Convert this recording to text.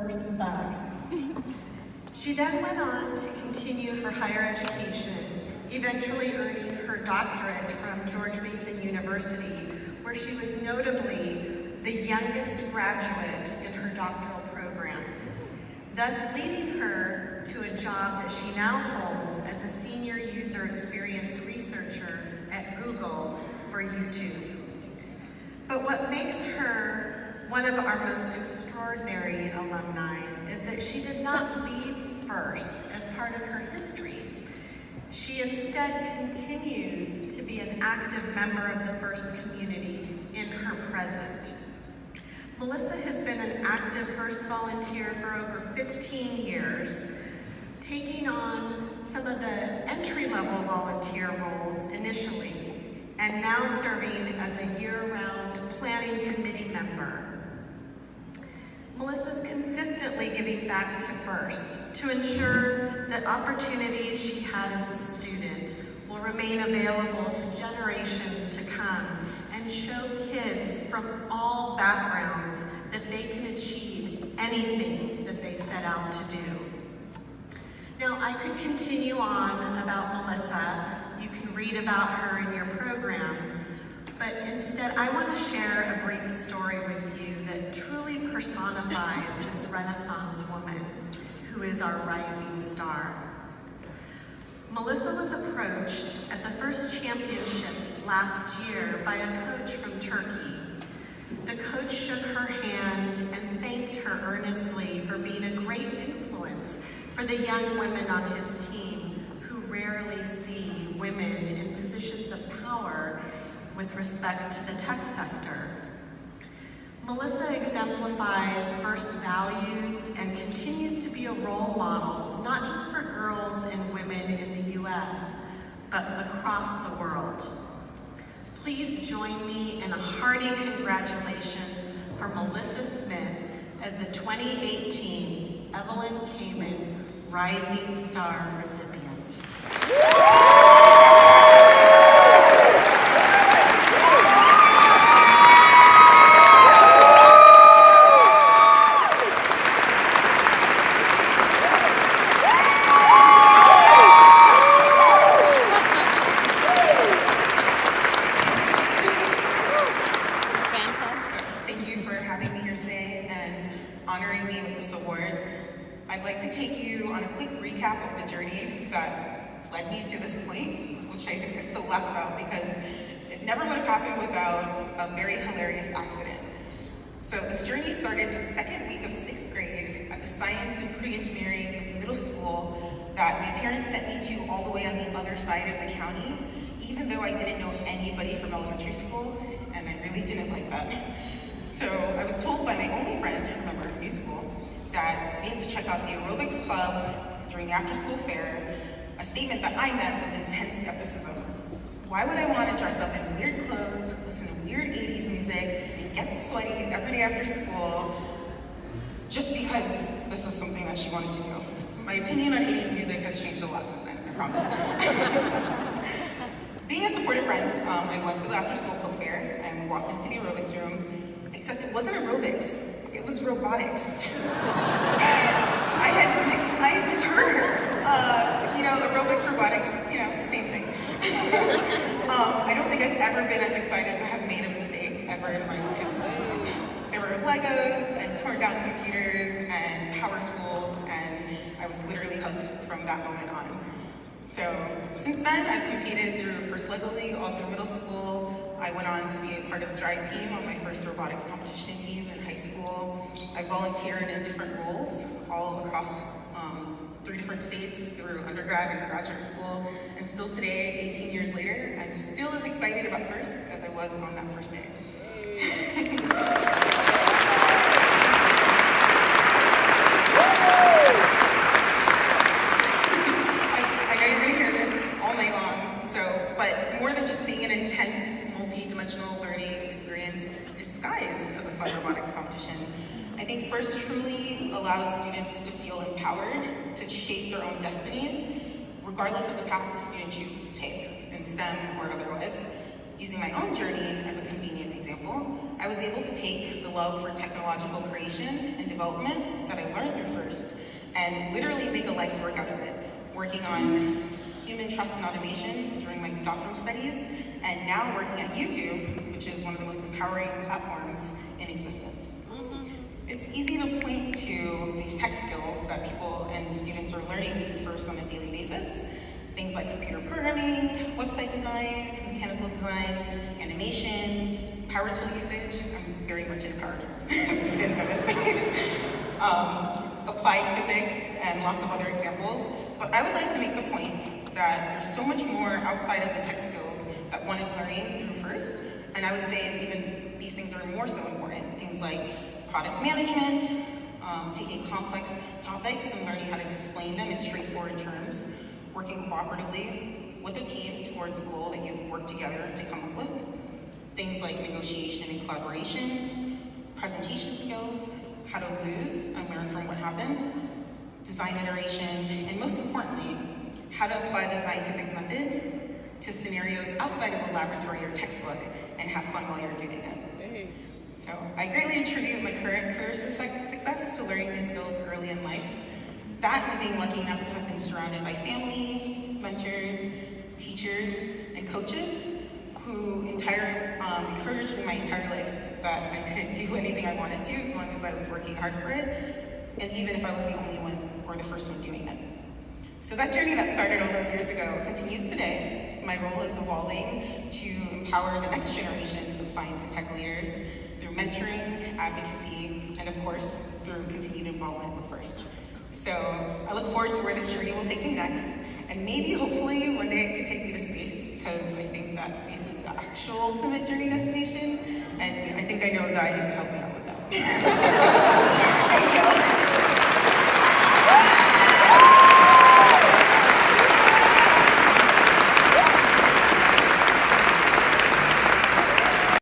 first back. She then went on to continue her higher education, eventually earning her doctorate from George Mason University, where she was notably the youngest graduate in her doctoral program, thus leading her to a job that she now holds as a senior user experience researcher at Google for YouTube. But what makes her one of our most extraordinary alumni is that she did not leave first as part of her history. She instead continues to be an active member of the FIRST community in her present. Melissa has been an active FIRST volunteer for over 15 years, taking on some of the entry-level volunteer roles initially, and now serving as a year-round planning committee member. Melissa's consistently giving back to FIRST to ensure that opportunities she had as a student will remain available to generations to come and show kids from all backgrounds that they can achieve anything that they set out to do. Now, I could continue on about Melissa. You can read about her in your program, but instead I want to share a brief story with you that truly personifies this Renaissance woman who is our rising star. Melissa was approached at the FIRST championship last year by a coach from Turkey. The coach shook her hand and thanked her earnestly for being a great influence for the young women on his team who rarely see women in positions of power with respect to the tech sector. Melissa exemplifies FIRST values and continues to be a role model, not just for girls and women in the US, but across the world. Please join me in a hearty congratulations for Melissa Smith as the 2018 Evelyn Kamen Rising Star recipient. Honoring me with this award, I'd like to take you on a quick recap of the journey that led me to this point, which I think I still laugh about because it never would have happened without a very hilarious accident. So this journey started the second week of 6th grade at the Science and Pre-Engineering middle school that my parents sent me to all the way on the other side of the county, even though I didn't know anybody from elementary school, and I really didn't like that. So I was told by my only friend, remember, new school, that we had to check out the aerobics club during the after-school fair, a statement that I met with intense skepticism. Why would I want to dress up in weird clothes, listen to weird 80s music, and get sweaty every day after school, just because this was something that she wanted to do? My opinion on 80s music has changed a lot since then, I promise. Being a supportive friend, I went to the after-school club fair, and we walked into the aerobics room. Except it wasn't aerobics, it was robotics. I misheard her. Aerobics, robotics, same thing. I don't think I've ever been as excited to have made a mistake ever in my life. There were Legos and torn down computers and power tools, and I was literally hooked from that moment on. So since then, I've competed through FIRST Lego League all through middle school. I went on to be a part of the drive team on my first robotics competition team in high school. I volunteered in different roles all across 3 different states through undergrad and graduate school. And still today, 18 years later, I'm still as excited about FIRST as I was on that first day. I know you're gonna hear this all night long, but more than just being an intense, multi-dimensional learning experience disguised as a fun robotics competition, I think FIRST truly allows students to feel empowered to shape their own destinies, regardless of the path the student chooses to take, in STEM or otherwise, using my own journey as a convenient example, I was able to take the love for technological creation and development that I learned through FIRST and literally make a life's work out of it, working on human trust and automation during my doctoral studies, and now working at YouTube, which is one of the most empowering platforms in existence. It's easy to point to these tech skills that people and students are learning through FIRST on a daily basis. Things like computer programming, website design, mechanical design, animation, power tool usage. I'm very much into power tools, if you didn't notice. Applied physics, and lots of other examples. But I would like to make the point that there's so much more outside of the tech skills that one is learning through FIRST. And I would say even these things are more so important. Things like product management, taking complex topics and learning how to explain them in straightforward terms, working cooperatively with a team towards a goal that you've worked together to come up with. Things like negotiation and collaboration, presentation skills, how to lose and learn from what happened, design iteration, and most importantly, how to apply the scientific method to scenarios outside of a laboratory or textbook and have fun while you're doing it. So I greatly attribute my current career success to learning these skills early in life. That and being lucky enough to have been surrounded by family, mentors, teachers, and coaches who encouraged me my entire life that I could do anything I wanted to as long as I was working hard for it, and even if I was the only one or the first one doing it. So that journey that started all those years ago continues today. My role is evolving to empower the next generations of science and tech leaders through mentoring, advocacy, and of course, through continued involvement with FIRST. So I look forward to where this journey will take me next, and maybe, hopefully, one day it could take me to space, because I think that space is the actual ultimate journey destination, and I think I know a guy who can help me out with that.